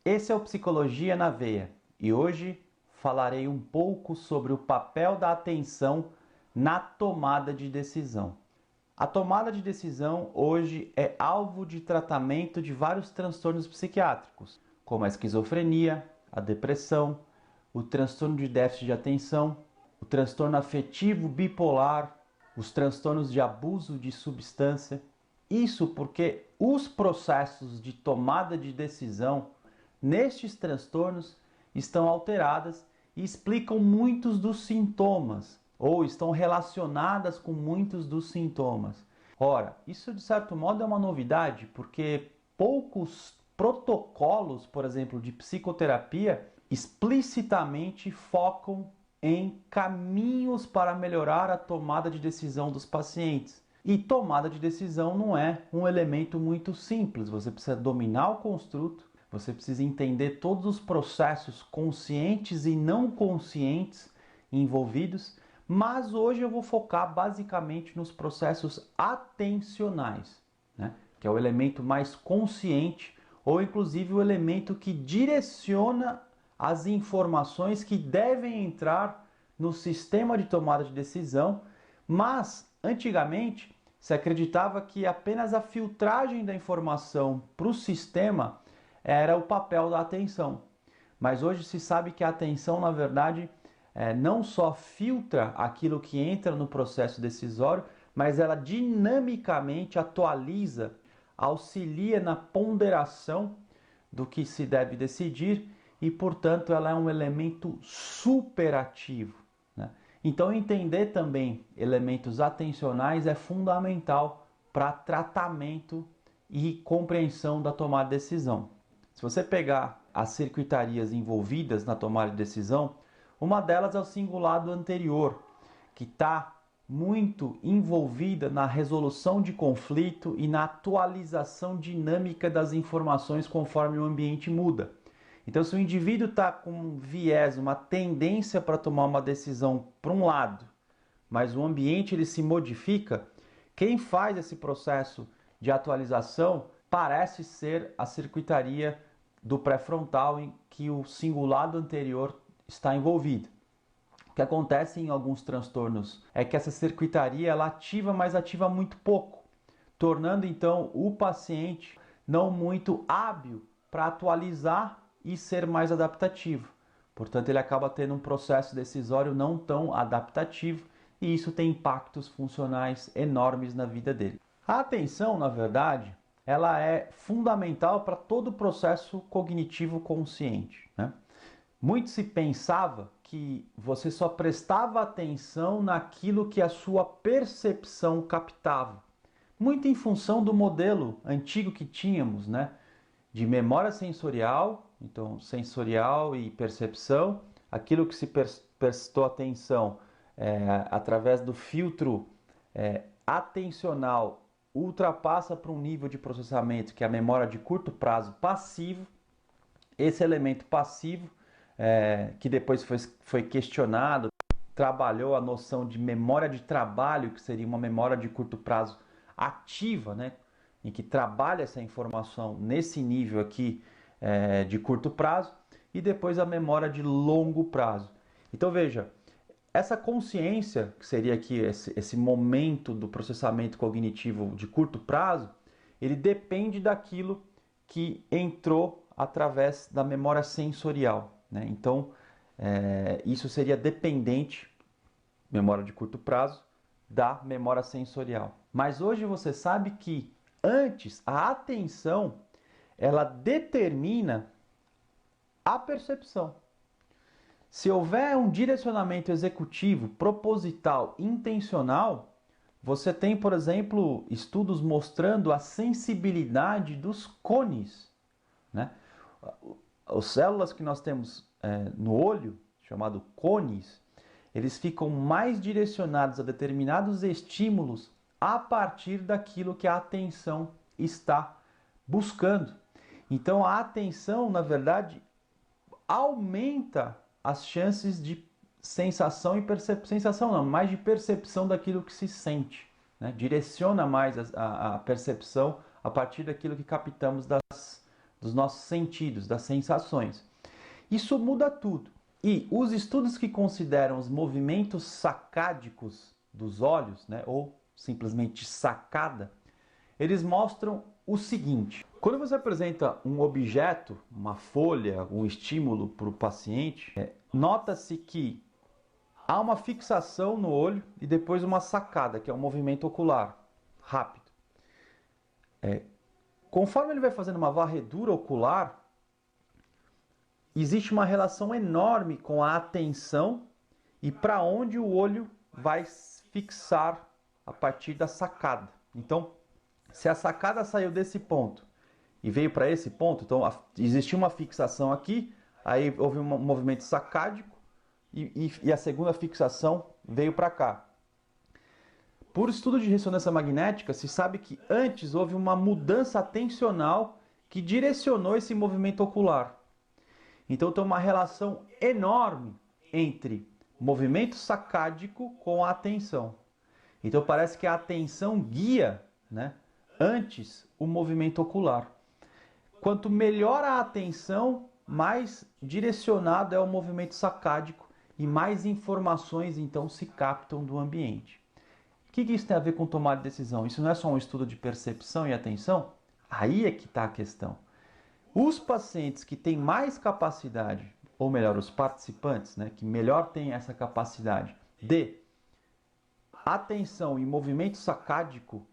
Esse é o Psicologia na Veia e hoje falarei um pouco sobre o papel da atenção na tomada de decisão. A tomada de decisão hoje é alvo de tratamento de vários transtornos psiquiátricos, como a esquizofrenia, a depressão, o transtorno de déficit de atenção, o transtorno afetivo bipolar, os transtornos de abuso de substância. Isso porque os processos de tomada de decisão nestes transtornos estão alteradas e explicam muitos dos sintomas, ou estão relacionadas com muitos dos sintomas. Ora, isso de certo modo é uma novidade, porque poucos protocolos, por exemplo, de psicoterapia, explicitamente focam em caminhos para melhorar a tomada de decisão dos pacientes. E tomada de decisão não é um elemento muito simples, você precisa dominar o construto, você precisa entender todos os processos conscientes e não conscientes envolvidos, mas hoje eu vou focar basicamente nos processos atencionais, né? Que é o elemento mais consciente ou inclusive o elemento que direciona as informações que devem entrar no sistema de tomada de decisão, mas antigamente se acreditava que apenas a filtragem da informação para o sistema era o papel da atenção. Mas hoje se sabe que a atenção, na verdade, não só filtra aquilo que entra no processo decisório, mas ela dinamicamente atualiza, auxilia na ponderação do que se deve decidir e, portanto, ela é um elemento superativo, né? Então, entender também elementos atencionais é fundamental para tratamento e compreensão da tomada de decisão. Se você pegar as circuitarias envolvidas na tomada de decisão, uma delas é o cingulado anterior, que está muito envolvida na resolução de conflito e na atualização dinâmica das informações conforme o ambiente muda. Então, se o indivíduo está com um viés, uma tendência para tomar uma decisão para um lado, mas o ambiente ele se modifica, quem faz esse processo de atualização parece ser a circuitaria do pré-frontal em que o cingulado anterior está envolvido. O que acontece em alguns transtornos é que essa circuitaria ela ativa, mas ativa muito pouco, tornando então o paciente não muito hábil para atualizar e ser mais adaptativo. Portanto, ele acaba tendo um processo decisório não tão adaptativo e isso tem impactos funcionais enormes na vida dele. A atenção, na verdade, ela é fundamental para todo o processo cognitivo consciente, né? Muito se pensava que você só prestava atenção naquilo que a sua percepção captava. Muito em função do modelo antigo que tínhamos, né? De memória sensorial, então sensorial e percepção, aquilo que se prestou atenção através do filtro atencional ultrapassa para um nível de processamento que é a memória de curto prazo passivo. Esse elemento passivo, que depois foi questionado, trabalhou a noção de memória de trabalho, que seria uma memória de curto prazo ativa, né? Em que trabalha essa informação nesse nível aqui de curto prazo, e depois a memória de longo prazo. Então veja, essa consciência, que seria aqui esse momento do processamento cognitivo de curto prazo, ele depende daquilo que entrou através da memória sensorial, né? Então, isso seria dependente, memória de curto prazo, da memória sensorial. Mas hoje você sabe que antes a atenção ela determina a percepção. Se houver um direcionamento executivo, proposital, intencional, você tem, por exemplo, estudos mostrando a sensibilidade dos cones, né? As células que nós temos no olho, chamado cones, eles ficam mais direcionados a determinados estímulos a partir daquilo que a atenção está buscando. Então a atenção, na verdade, aumenta as chances de sensação e percepção, sensação não, mais de percepção daquilo que se sente, né? Direciona mais a percepção a partir daquilo que captamos dos nossos sentidos, das sensações. Isso muda tudo. E os estudos que consideram os movimentos sacádicos dos olhos, né, ou simplesmente sacada, eles mostram o seguinte: quando você apresenta um objeto, uma folha, um estímulo para o paciente, nota-se que há uma fixação no olho e depois uma sacada, que é um movimento ocular rápido. Conforme ele vai fazendo uma varredura ocular, existe uma relação enorme com a atenção e para onde o olho vai fixar a partir da sacada. Então, se a sacada saiu desse ponto e veio para esse ponto, então existiu uma fixação aqui, aí houve um movimento sacádico e a segunda fixação veio para cá. Por estudo de ressonância magnética, se sabe que antes houve uma mudança atencional que direcionou esse movimento ocular. Então tem uma relação enorme entre movimento sacádico com a atenção. Então parece que a atenção guia, né, antes o movimento ocular. Quanto melhor a atenção, mais direcionado é o movimento sacádico e mais informações então se captam do ambiente. O que isso tem a ver com tomada de decisão? Isso não é só um estudo de percepção e atenção? Aí é que está a questão. Os pacientes que têm mais capacidade, ou melhor, os participantes, né, que melhor têm essa capacidade de atenção e movimento sacádico,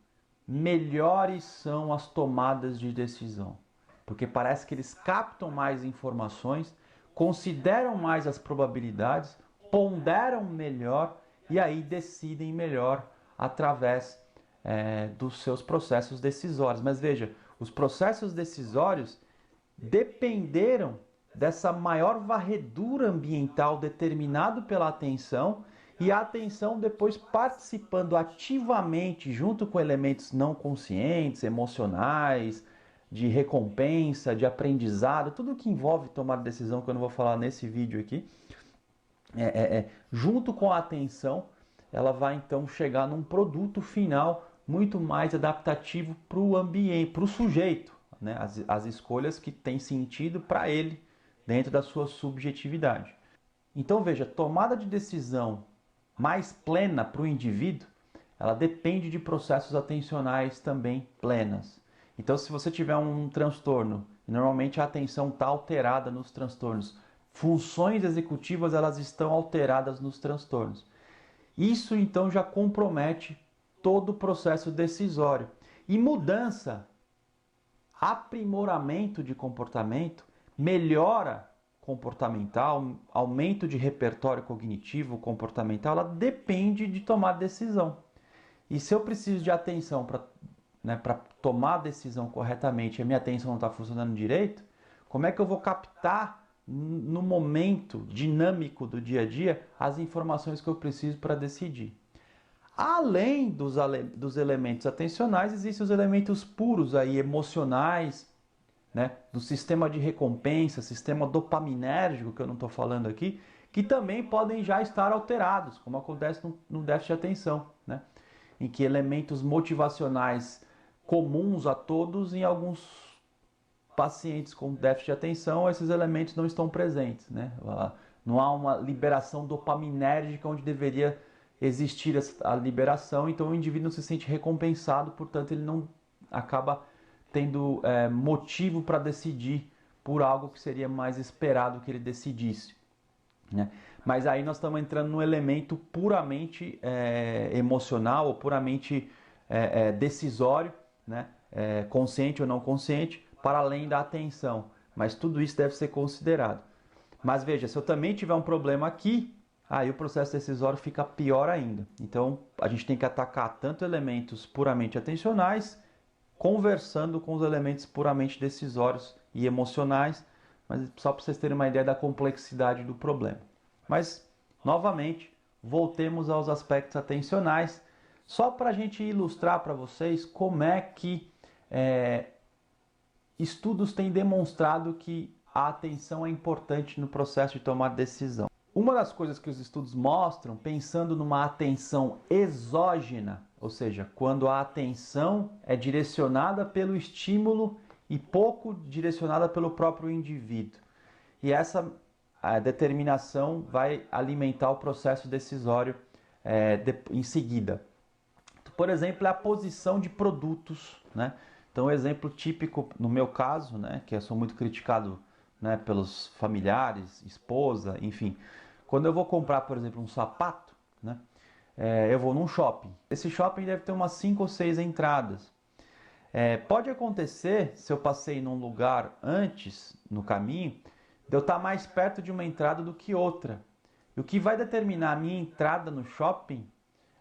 melhores são as tomadas de decisão. Porque parece que eles captam mais informações, consideram mais as probabilidades, ponderam melhor e aí decidem melhor através dos seus processos decisórios. Mas veja, os processos decisórios dependeram dessa maior varredura ambiental determinado pela atenção e a atenção depois participando ativamente junto com elementos não conscientes, emocionais, de recompensa, de aprendizado, tudo que envolve tomar decisão, que eu não vou falar nesse vídeo aqui, junto com a atenção, ela vai então chegar num produto final muito mais adaptativo para o ambiente, para o sujeito, né? As escolhas que têm sentido para ele dentro da sua subjetividade. Então veja, tomada de decisão mais plena para o indivíduo, ela depende de processos atencionais também plenas. Então se você tiver um transtorno, normalmente a atenção está alterada nos transtornos, funções executivas elas estão alteradas nos transtornos. Isso então já compromete todo o processo decisório. E mudança, aprimoramento de comportamento, melhora comportamental, aumento de repertório cognitivo comportamental, ela depende de tomar decisão. E se eu preciso de atenção para tomar a decisão corretamente e a minha atenção não está funcionando direito, como é que eu vou captar no momento dinâmico do dia a dia as informações que eu preciso para decidir? Além dos elementos atencionais, existem os elementos puros aí, emocionais, né, do sistema de recompensa, sistema dopaminérgico, que eu não estou falando aqui, que também podem já estar alterados, como acontece no déficit de atenção, né, em que elementos motivacionais comuns a todos, em alguns pacientes com déficit de atenção, esses elementos não estão presentes, né? Não há uma liberação dopaminérgica onde deveria existir a liberação, então o indivíduo não se sente recompensado, portanto ele não acaba tendo motivo para decidir por algo que seria mais esperado que ele decidisse, né? Mas aí nós estamos entrando num elemento puramente emocional ou puramente decisório, né? Consciente ou não consciente, para além da atenção, mas tudo isso deve ser considerado. Mas veja, se eu também tiver um problema aqui, aí o processo decisório fica pior ainda. Então a gente tem que atacar tanto elementos puramente atencionais, conversando com os elementos puramente decisórios e emocionais, mas só para vocês terem uma ideia da complexidade do problema. Mas, novamente, voltemos aos aspectos atencionais, só para a gente ilustrar para vocês como é que estudos têm demonstrado que a atenção é importante no processo de tomar decisão. Uma das coisas que os estudos mostram, pensando numa atenção exógena, ou seja, quando a atenção é direcionada pelo estímulo e pouco direcionada pelo próprio indivíduo. E essa determinação vai alimentar o processo decisório em seguida. Por exemplo, é a posição de produtos, né? Então, um exemplo típico no meu caso, né, que eu sou muito criticado, né, pelos familiares, esposa, enfim. Quando eu vou comprar, por exemplo, um sapato, né, eu vou num shopping. Esse shopping deve ter umas 5 ou 6 entradas. Pode acontecer, se eu passei num lugar antes, no caminho, de eu estar mais perto de uma entrada do que outra. E o que vai determinar a minha entrada no shopping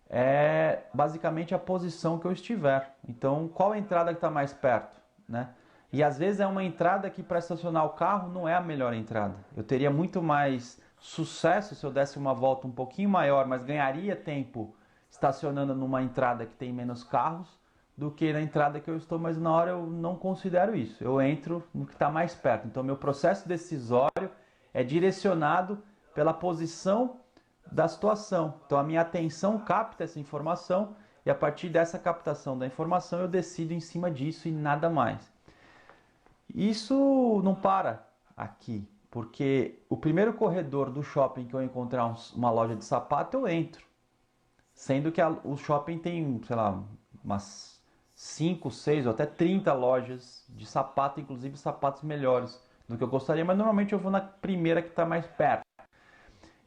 é basicamente a posição que eu estiver. Então, qual a entrada que está mais perto, né? E às vezes é uma entrada que para estacionar o carro não é a melhor entrada. Eu teria muito mais sucesso se eu desse uma volta um pouquinho maior, mas ganharia tempo estacionando numa entrada que tem menos carros do que na entrada que eu estou, mas na hora eu não considero isso. Eu entro no que está mais perto. Então, meu processo decisório é direcionado pela posição da situação. Então a minha atenção capta essa informação e a partir dessa captação da informação eu decido em cima disso e nada mais. Isso não para aqui, porque o primeiro corredor do shopping que eu encontrar uma loja de sapato, eu entro. Sendo que o shopping tem, sei lá, umas 5, 6 ou até 30 lojas de sapato, inclusive sapatos melhores do que eu gostaria, mas normalmente eu vou na primeira que está mais perto.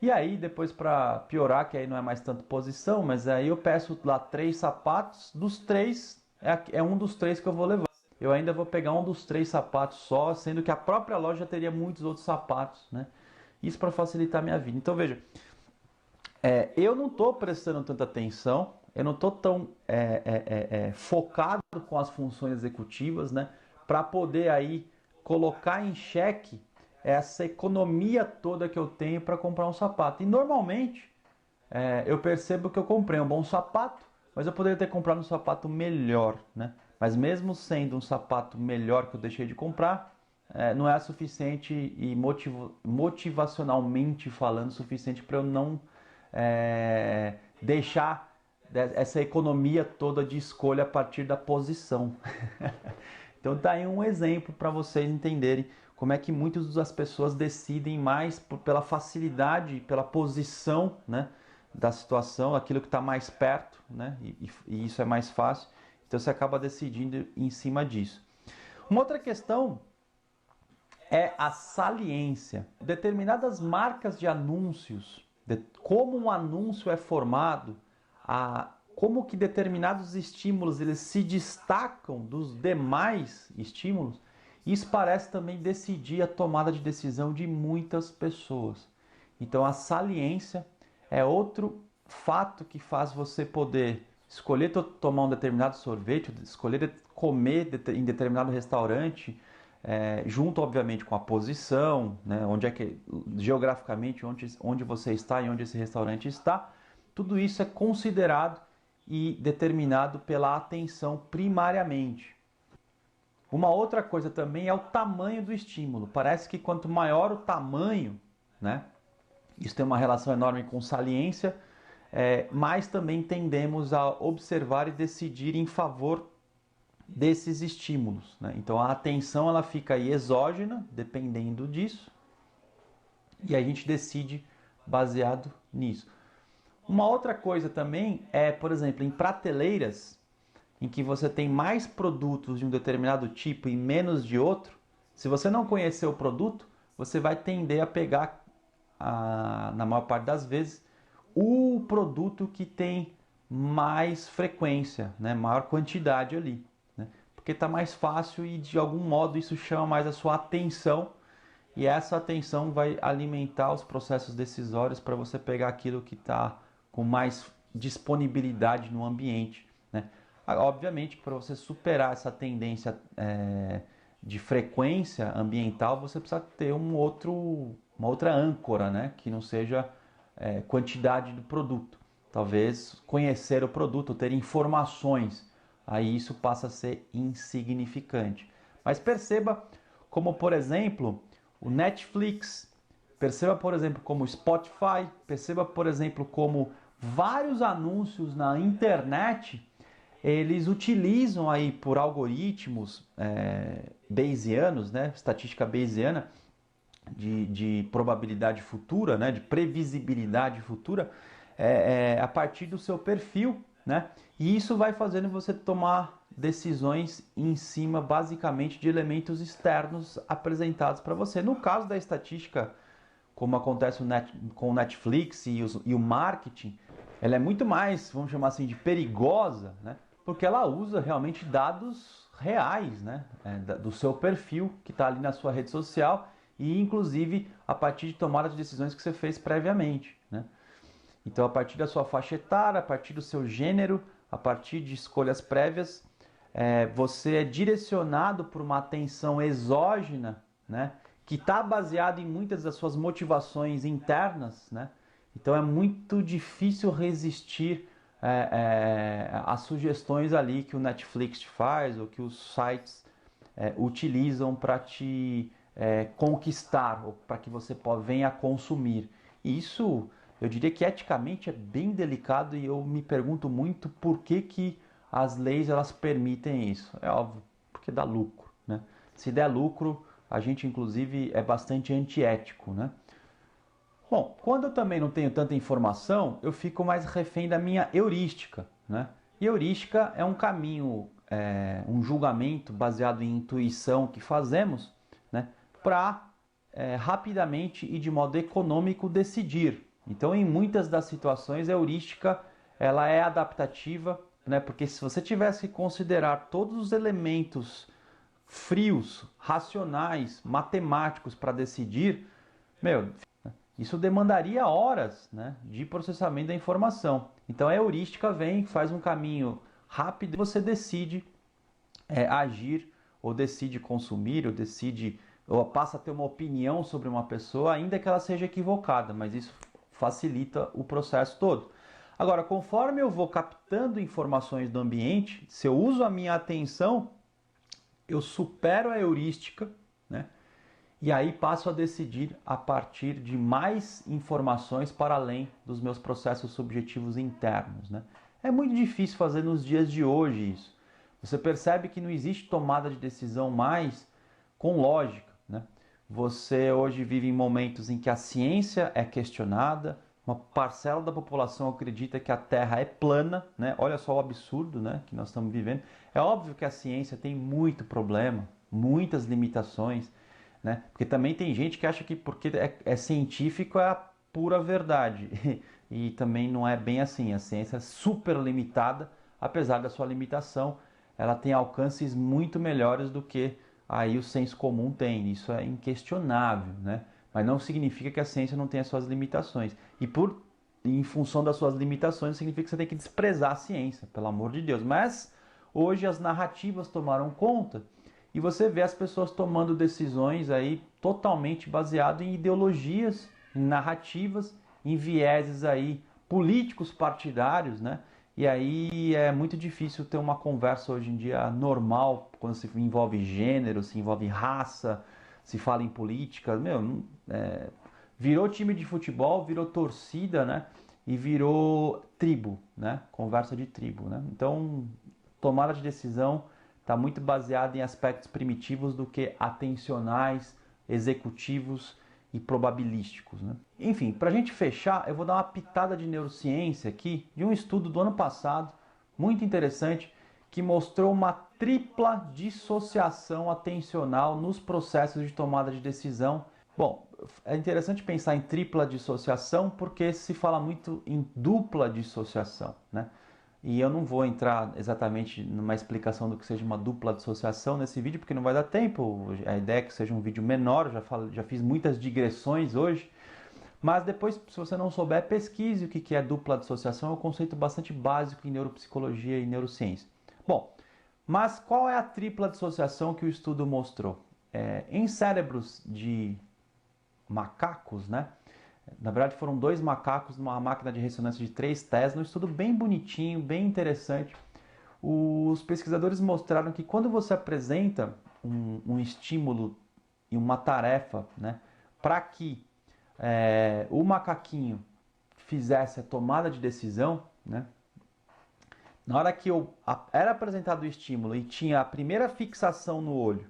E aí, depois para piorar, que aí não é mais tanto posição, mas aí eu peço lá 3 sapatos, dos 3, é um dos 3 que eu vou levar. Eu ainda vou pegar um dos 3 sapatos só, sendo que a própria loja teria muitos outros sapatos, né? Isso para facilitar a minha vida. Então veja, eu não estou prestando tanta atenção, eu não estou tão focado com as funções executivas, né? Para poder aí colocar em xeque essa economia toda que eu tenho para comprar um sapato. E normalmente eu percebo que eu comprei um bom sapato, mas eu poderia ter comprado um sapato melhor, né? Mas mesmo sendo um sapato melhor que eu deixei de comprar, não é suficiente e motivacionalmente falando, suficiente para eu não deixar essa economia toda de escolha a partir da posição. Então tá aí um exemplo para vocês entenderem como é que muitas das pessoas decidem mais pela facilidade, pela posição, né, da situação, aquilo que está mais perto, né, e isso é mais fácil. Então você acaba decidindo em cima disso. Uma outra questão é a saliência. Determinadas marcas de anúncios, como um anúncio é formado, como que determinados estímulos eles se destacam dos demais estímulos, isso parece também decidir a tomada de decisão de muitas pessoas. Então a saliência é outro fato que faz você poder escolher tomar um determinado sorvete, escolher comer em determinado restaurante, junto obviamente com a posição, né, onde é que geograficamente onde você está e onde esse restaurante está. Tudo isso é considerado e determinado pela atenção primariamente. Uma outra coisa também é o tamanho do estímulo. Parece que quanto maior o tamanho, né, isso tem uma relação enorme com saliência, mais também tendemos a observar e decidir em favor desses estímulos, né? Então a atenção ela fica aí exógena, dependendo disso, e a gente decide baseado nisso. Uma outra coisa também é, por exemplo, em prateleiras, em que você tem mais produtos de um determinado tipo e menos de outro, se você não conhecer o produto, você vai tender a pegar, na maior parte das vezes, o produto que tem mais frequência, né? Maior quantidade ali, né? Porque está mais fácil e de algum modo isso chama mais a sua atenção e essa atenção vai alimentar os processos decisórios para você pegar aquilo que está com mais disponibilidade no ambiente, né? Obviamente que para você superar essa tendência de frequência ambiental, você precisa ter uma outra âncora, né? Que não seja quantidade do produto. Talvez conhecer o produto, ter informações, aí isso passa a ser insignificante. Mas perceba como, por exemplo, o Netflix, perceba, por exemplo, como o Spotify, perceba, por exemplo, como vários anúncios na internet eles utilizam aí por algoritmos bayesianos, né, estatística bayesiana, de probabilidade futura, né, de previsibilidade futura, a partir do seu perfil, né, e isso vai fazendo você tomar decisões em cima basicamente de elementos externos apresentados para você. No caso da estatística, como acontece com o Netflix e o marketing, ela é muito mais, vamos chamar assim, de perigosa, né? Porque ela usa realmente dados reais, né? Do seu perfil que está ali na sua rede social e inclusive a partir de tomada de decisões que você fez previamente, né? Então, a partir da sua faixa etária, a partir do seu gênero, a partir de escolhas prévias, você é direcionado por uma atenção exógena, né, que está baseada em muitas das suas motivações internas, né? Então é muito difícil resistir às sugestões ali que o Netflix te faz ou que os sites utilizam para te conquistar ou para que você venha a consumir. E isso, eu diria que eticamente é bem delicado e eu me pergunto muito por que as leis elas permitem isso. É óbvio, porque dá lucro, né? Se der lucro, a gente inclusive é bastante antiético, né? Bom, quando eu também não tenho tanta informação, eu fico mais refém da minha heurística, né? E heurística é um caminho, um julgamento baseado em intuição que fazemos, né, para rapidamente e de modo econômico decidir. Então, em muitas das situações, a heurística ela é adaptativa, né, porque se você tivesse que considerar todos os elementos frios, racionais, matemáticos para decidir, meu, isso demandaria horas, né, de processamento da informação. Então a heurística vem, faz um caminho rápido e você decide agir, ou decide consumir, ou passa a ter uma opinião sobre uma pessoa, ainda que ela seja equivocada, mas isso facilita o processo todo. Agora, conforme eu vou captando informações do ambiente, se eu uso a minha atenção, eu supero a heurística, né? E aí passo a decidir a partir de mais informações para além dos meus processos subjetivos internos, né? É muito difícil fazer nos dias de hoje isso. Você percebe que não existe tomada de decisão mais com lógica, né? Você hoje vive em momentos em que a ciência é questionada, uma parcela da população acredita que a Terra é plana, né? Olha só o absurdo, né, que nós estamos vivendo. É óbvio que a ciência tem muito problema, muitas limitações, né? Porque também tem gente que acha que porque é científico é a pura verdade. E também não é bem assim. A ciência é super limitada, apesar da sua limitação, ela tem alcances muito melhores do que aí o senso comum tem. Isso é inquestionável, né? Mas não significa que a ciência não tenha suas limitações. Em função das suas limitações, significa que você tem que desprezar a ciência, pelo amor de Deus. Mas hoje as narrativas tomaram conta e você vê as pessoas tomando decisões aí totalmente baseado em ideologias, em narrativas, em vieses aí políticos partidários, né? E aí é muito difícil ter uma conversa hoje em dia normal quando se envolve gênero, se envolve raça, se fala em política. Meu, virou time de futebol, virou torcida, né? E virou tribo, né? Conversa de tribo, né? Então, tomada de decisão está muito baseada em aspectos primitivos do que atencionais, executivos e probabilísticos, né? Enfim, para a gente fechar, eu vou dar uma pitada de neurociência aqui de um estudo do ano passado, muito interessante, que mostrou uma tripla dissociação atencional nos processos de tomada de decisão. Bom, é interessante pensar em tripla dissociação porque se fala muito em dupla dissociação, né? E eu não vou entrar exatamente numa explicação do que seja uma dupla dissociação nesse vídeo, porque não vai dar tempo. A ideia é que seja um vídeo menor, já fiz muitas digressões hoje. Mas depois, se você não souber, pesquise o que é dupla dissociação. É um conceito bastante básico em neuropsicologia e neurociência. Bom, mas qual é a tripla dissociação que o estudo mostrou? Em cérebros de macacos, né? Na verdade, foram 2 macacos numa máquina de ressonância de 3 Tesla, um estudo bem bonitinho, bem interessante. Os pesquisadores mostraram que quando você apresenta um estímulo e uma tarefa, né, para que o macaquinho fizesse a tomada de decisão, né, Na hora que era apresentado o estímulo e tinha a primeira fixação no olho,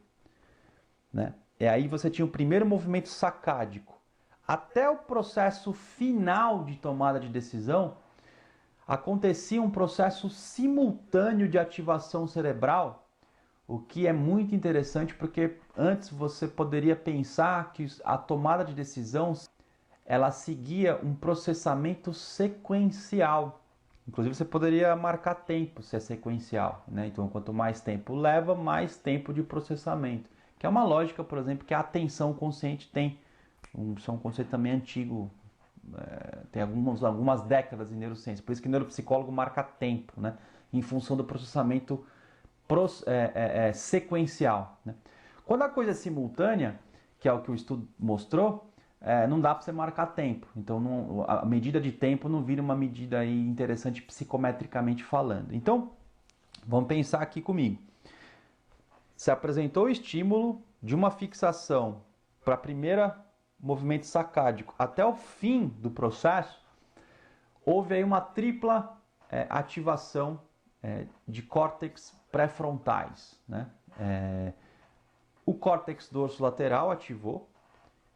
né? E aí você tinha o primeiro movimento sacádico. Até o processo final de tomada de decisão, acontecia um processo simultâneo de ativação cerebral, o que é muito interessante porque antes você poderia pensar que a tomada de decisão ela seguia um processamento sequencial. Inclusive você poderia marcar tempo se é sequencial, né? Então quanto mais tempo leva, mais tempo de processamento. Que é uma lógica, por exemplo, que a atenção consciente tem. Isso é um conceito também antigo, tem algumas décadas de neurociência. Por isso que o neuropsicólogo marca tempo, né? Em função do processamento sequencial. Né? Quando a coisa é simultânea, que é o que o estudo mostrou, não dá para você marcar tempo. Então a medida de tempo não vira uma medida aí interessante psicometricamente falando. Então, vamos pensar aqui comigo. Se apresentou o estímulo de uma fixação para a primeira movimento sacádico até o fim do processo, houve aí uma tripla ativação de córtex pré-frontais. Né? O córtex dorsolateral ativou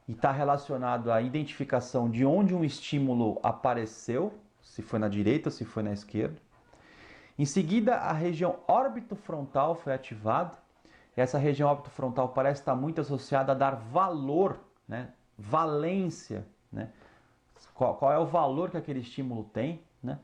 e está relacionado à identificação de onde um estímulo apareceu, se foi na direita ou se foi na esquerda. Em seguida, a região órbito-frontal foi ativada. Essa região órbito-frontal parece estar muito associada a dar valor, né? Valência, né? Qual é o valor que aquele estímulo tem, né?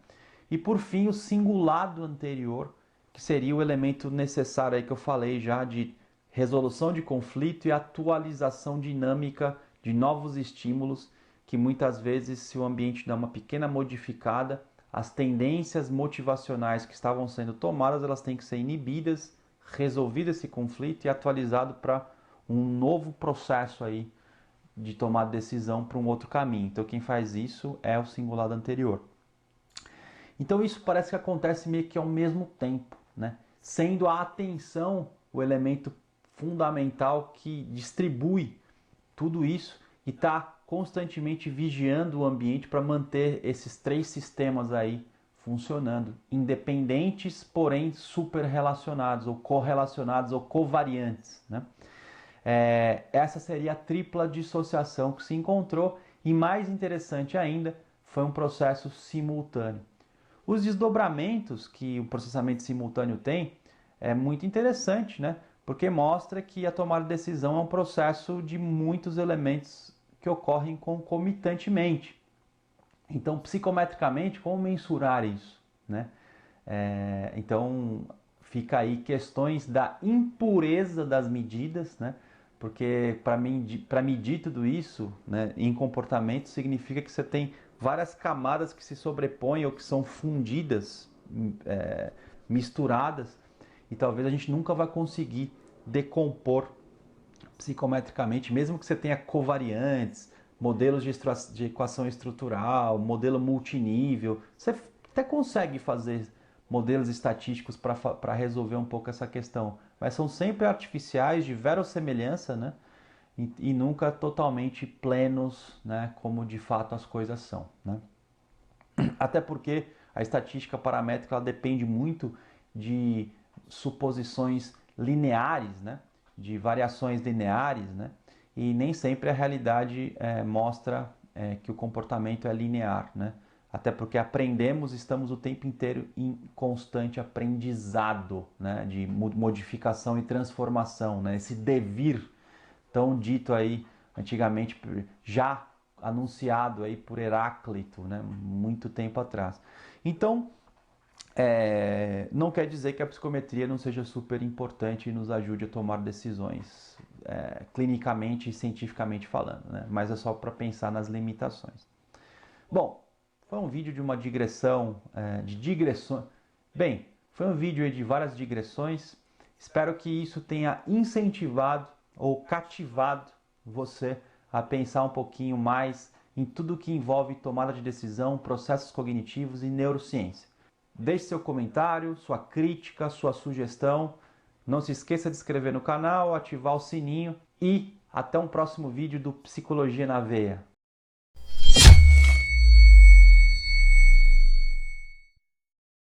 E por fim o cingulado anterior, que seria o elemento necessário aí que eu falei já de resolução de conflito e atualização dinâmica de novos estímulos, que muitas vezes, se o ambiente dá uma pequena modificada, as tendências motivacionais que estavam sendo tomadas, elas têm que ser inibidas, resolvido esse conflito e atualizado para um novo processo aí de tomar decisão para um outro caminho. Então quem faz isso é o cingulado anterior. Então isso parece que acontece meio que ao mesmo tempo, né? Sendo a atenção o elemento fundamental que distribui tudo isso e está constantemente vigiando o ambiente para manter esses três sistemas aí funcionando, independentes, porém super relacionados, ou correlacionados, ou covariantes. Né? Essa seria a tripla dissociação que se encontrou, e mais interessante ainda, foi um processo simultâneo. Os desdobramentos que o processamento simultâneo tem é muito interessante, né? Porque mostra que a tomada de decisão é um processo de muitos elementos que ocorrem concomitantemente. Então, psicometricamente, como mensurar isso? Né? Então, fica aí questões da impureza das medidas, né? Porque para medir tudo isso, né, em comportamento, significa que você tem várias camadas que se sobrepõem ou que são fundidas, misturadas, e talvez a gente nunca vai conseguir decompor psicometricamente, mesmo que você tenha covariantes, modelos de equação estrutural, modelo multinível. Você até consegue fazer modelos estatísticos para resolver um pouco essa questão, mas são sempre artificiais, de verossemelhança, né? E nunca totalmente plenos, né? Como de fato as coisas são. Né? Até porque a estatística paramétrica ela depende muito de suposições lineares, né? De variações lineares, né? E nem sempre a realidade mostra que o comportamento é linear, né? Até porque estamos o tempo inteiro em constante aprendizado, né? De modificação e transformação, né? Esse devir tão dito aí antigamente, já anunciado aí por Heráclito, né? Muito tempo atrás. Então, não quer dizer que a psicometria não seja super importante e nos ajude a tomar decisões clinicamente e cientificamente falando, né? Mas é só para pensar nas limitações. Bom, foi um vídeo de uma digressão, de digressões. Bem, foi um vídeo aí de várias digressões. Espero que isso tenha incentivado ou cativado você a pensar um pouquinho mais em tudo que envolve tomada de decisão, processos cognitivos e neurociência. Deixe seu comentário, sua crítica, sua sugestão. Não se esqueça de se inscrever no canal, ativar o sininho e até um próximo vídeo do Psicologia na Veia.